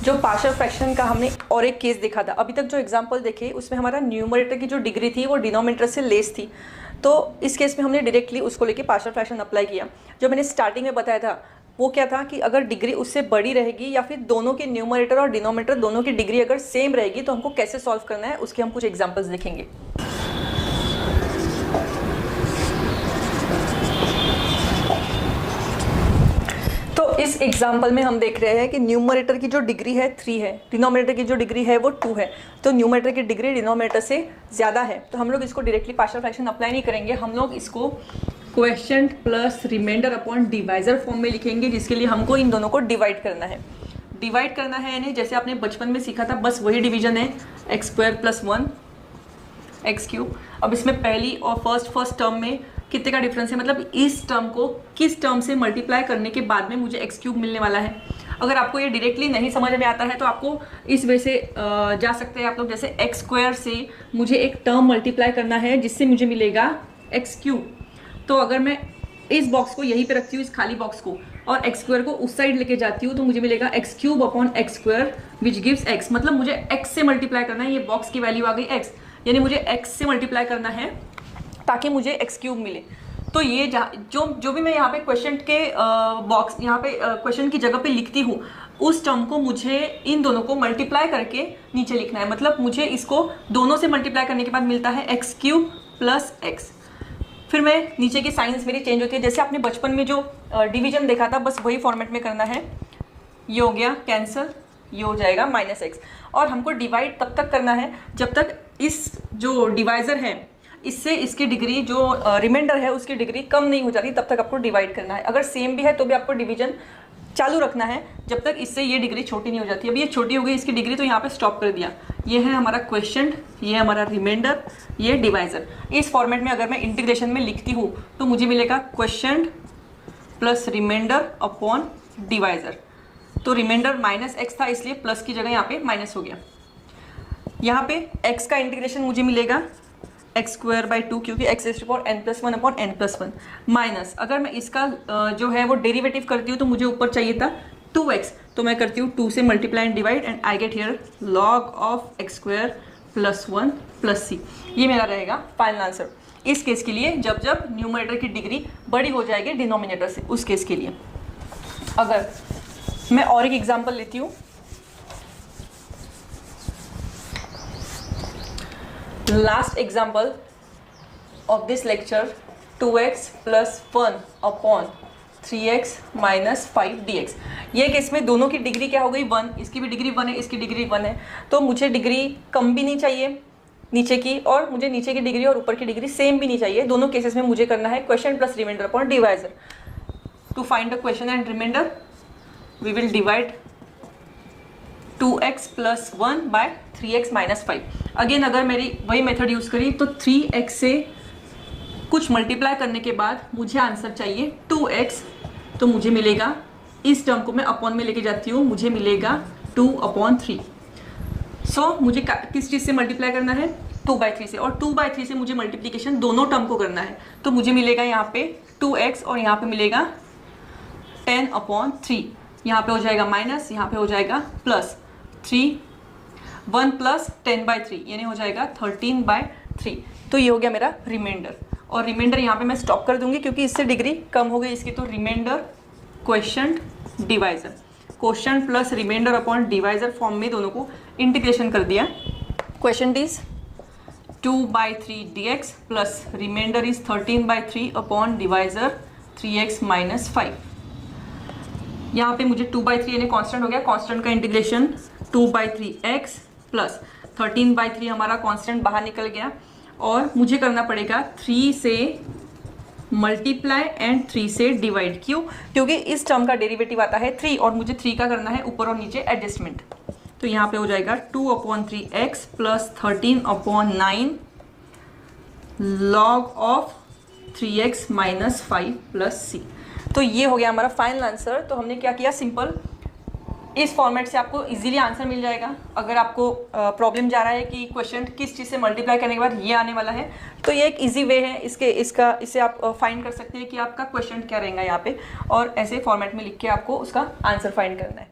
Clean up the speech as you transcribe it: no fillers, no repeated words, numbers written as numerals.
जो partial fraction का हमने और एक केस देखा था, अभी तक जो एग्जांपल देखे उसमें हमारा न्यूमरेटर की जो डिग्री थी वो डिनोमिनेटर से लेस थी, तो इस केस में हमने डायरेक्टली उसको लेके पार्शियल फ्रैक्शन अप्लाई किया। जो मैंने स्टार्टिंग में बताया था वो क्या था कि अगर डिग्री उससे बड़ी रहेगी या फिर दोनों के न्यूमरेटर और डिनोमिनेटर दोनों की डिग्री अगर सेम रहेगी तो हमको कैसे सॉल्व करना है उसके हम कुछ एग्जाम्पल्स देखेंगे। तो इस एग्जाम्पल में हम देख रहे हैं कि न्यूमरेटर की जो डिग्री है 3 है, डिनोमिनेटर की जो डिग्री है वो 2 है, तो न्यूमरेटर की डिग्री डिनोमिनेटर से ज़्यादा है, तो हम लोग इसको डायरेक्टली पार्शियल फ्रैक्शन अप्लाई नहीं करेंगे, हम लोग इसको quotient plus remainder upon divisor form में लिखेंगे, जिसके लिए हमको इन दोनों को डिवाइड करना है। डिवाइड करना है यानी जैसे आपने बचपन में सीखा था बस वही डिवीजन है, x square plus 1 x cube. अब इसमें पहली और फर्स्ट टर्म में कितने का डिफरेंस है, मतलब इस टर्म को किस टर्म से मल्टीप्लाई करने के बाद में मुझे एक्स क्यूब मिलने वाला है। अगर आपको ये डायरेक्टली नहीं समझ में आता है तो आपको इस वे से जा सकते हैं आप लोग, जैसे एक्स स्क्वायर से मुझे एक टर्म मल्टीप्लाई करना है जिससे मुझे मिलेगा एक्स क्यूब, तो अगर मैं इस बॉक्स को यहीं पे रखती हूँ, इस खाली बॉक्स को, और एक्स स्क्वायर को उस साइड लेके जाती हूँ तो मुझे मिलेगा x cube upon x square which gives x, मतलब मुझे एक्स से मल्टीप्लाई करना है, ये बॉक्स की वैल्यू आ गई एक्स, यानी मुझे एक्स से मल्टीप्लाई करना है ताकि मुझे एक्स क्यूब मिले। तो ये जो भी मैं यहाँ पे क्वेश्चन के बॉक्स यहाँ पे क्वेश्चन की जगह पे लिखती हूँ उस टर्म को मुझे इन दोनों को मल्टीप्लाई करके नीचे लिखना है, मतलब मुझे इसको दोनों से मल्टीप्लाई करने के बाद मिलता है एक्स क्यूब प्लस एक्स। फिर मैं नीचे की साइंस मेरी चेंज होती है, जैसे आपने बचपन में जो डिवीजन देखा था बस वही फॉर्मेट में करना है, ये हो गया कैंसल, ये हो जाएगा माइनस एक्स। और हमको डिवाइड तब तक करना है जब तक इस जो डिवाइजर है इससे इसकी डिग्री जो रिमाइंडर है उसकी डिग्री कम नहीं हो जाती, तब तक आपको डिवाइड करना है। अगर सेम भी है तो भी आपको डिवीजन चालू रखना है जब तक इससे ये डिग्री छोटी नहीं हो जाती। अभी ये छोटी हो गई इसकी डिग्री, तो यहाँ पे स्टॉप कर दिया। ये है हमारा क्वोशिएंट, ये हमारा रिमाइंडर, ये डिवाइजर। इस फॉर्मेट में अगर मैं इंटीग्रेशन में लिखती हूँ तो मुझे मिलेगा quotient plus remainder upon divisor. तो रिमाइंडर माइनस एक्स था इसलिए प्लस की जगह यहाँ पे माइनस हो गया। यहाँ पे एक्स का इंटीग्रेशन मुझे मिलेगा एक्स स्क्वायर बाई 2, क्योंकि x is power n plus 1 upon n plus 1 minus, अगर मैं इसका जो है वो डेरिवेटिव करती हूँ तो मुझे ऊपर चाहिए था 2x, तो मैं करती हूँ 2 से multiply and divide and I get here log of x square plus 1 plus c। ये मेरा रहेगा फाइनल आंसर इस केस के लिए, जब जब न्यूमरेटर की डिग्री बड़ी हो जाएगी डिनोमिनेटर से, उस केस के लिए। अगर मैं और एक एग्जाम्पल लेती हूँ, last example of this lecture 2x plus 1 upon 3x minus 5 dx। ये केस में दोनों की डिग्री क्या हो गई 1, इसकी भी डिग्री 1 है, इसकी डिग्री 1 है, तो मुझे डिग्री कम भी नहीं चाहिए नीचे की, और मुझे नीचे की डिग्री और ऊपर की डिग्री सेम भी नहीं चाहिए। दोनों केसेस में मुझे करना है quotient plus remainder upon divisor. To find the quotient and remainder we will divide 2x plus 1 by 3x minus 5। Again अगर मेरी वही मेथड यूज़ करी तो 3x से कुछ मल्टीप्लाई करने के बाद मुझे आंसर चाहिए 2x, तो मुझे मिलेगा, इस टर्म को मैं अपॉन में लेके जाती हूँ, मुझे मिलेगा 2/3। सो मुझे किस चीज़ से मल्टीप्लाई करना है 2/3 से, और 2/3 से मुझे मल्टीप्लीकेशन दोनों टर्म को करना है, तो मुझे मिलेगा यहाँ पे 2x और यहाँ पे मिलेगा 10/3। यहाँ पे हो जाएगा माइनस, यहाँ पे हो जाएगा प्लस 3, 1 प्लस 10/3 यानी हो जाएगा 13/3। तो ये हो गया मेरा रिमाइंडर, और रिमाइंडर यहाँ पे मैं स्टॉप कर दूंगी क्योंकि इससे डिग्री कम हो गई इसकी। तो remainder quotient divisor, quotient plus remainder upon divisor form में दोनों को इंटीग्रेशन कर दिया। Quotient is 2/3 dx plus remainder is 13/3 upon divisor 3x minus 5। यहाँ पे मुझे 2/3 यानी कांस्टेंट हो गया, कांस्टेंट का इंटीग्रेशन 2/3x प्लस 13/3 हमारा कांस्टेंट बाहर निकल गया, और मुझे करना पड़ेगा 3 से मल्टीप्लाई एंड 3 से डिवाइड। क्यों? क्योंकि इस टर्म का डेरिवेटिव आता है 3 और मुझे 3 का करना है ऊपर और नीचे एडजस्टमेंट। तो यहाँ पे हो जाएगा 2/3x plus 13/9 log of 3x minus 5 plus c। तो ये हो गया हमारा फाइनल आंसर। तो हमने क्या किया, सिंपल इस फॉर्मेट से आपको इजीली आंसर मिल जाएगा। अगर आपको प्रॉब्लम जा रहा है कि क्वेश्चन किस चीज़ से मल्टीप्लाई करने के बाद ये आने वाला है, तो ये एक इजी वे है इससे आप फाइंड कर सकते हैं कि आपका क्वेश्चन क्या रहेगा यहाँ पे, और ऐसे फॉर्मेट में लिख के आपको उसका आंसर फाइंड करना है।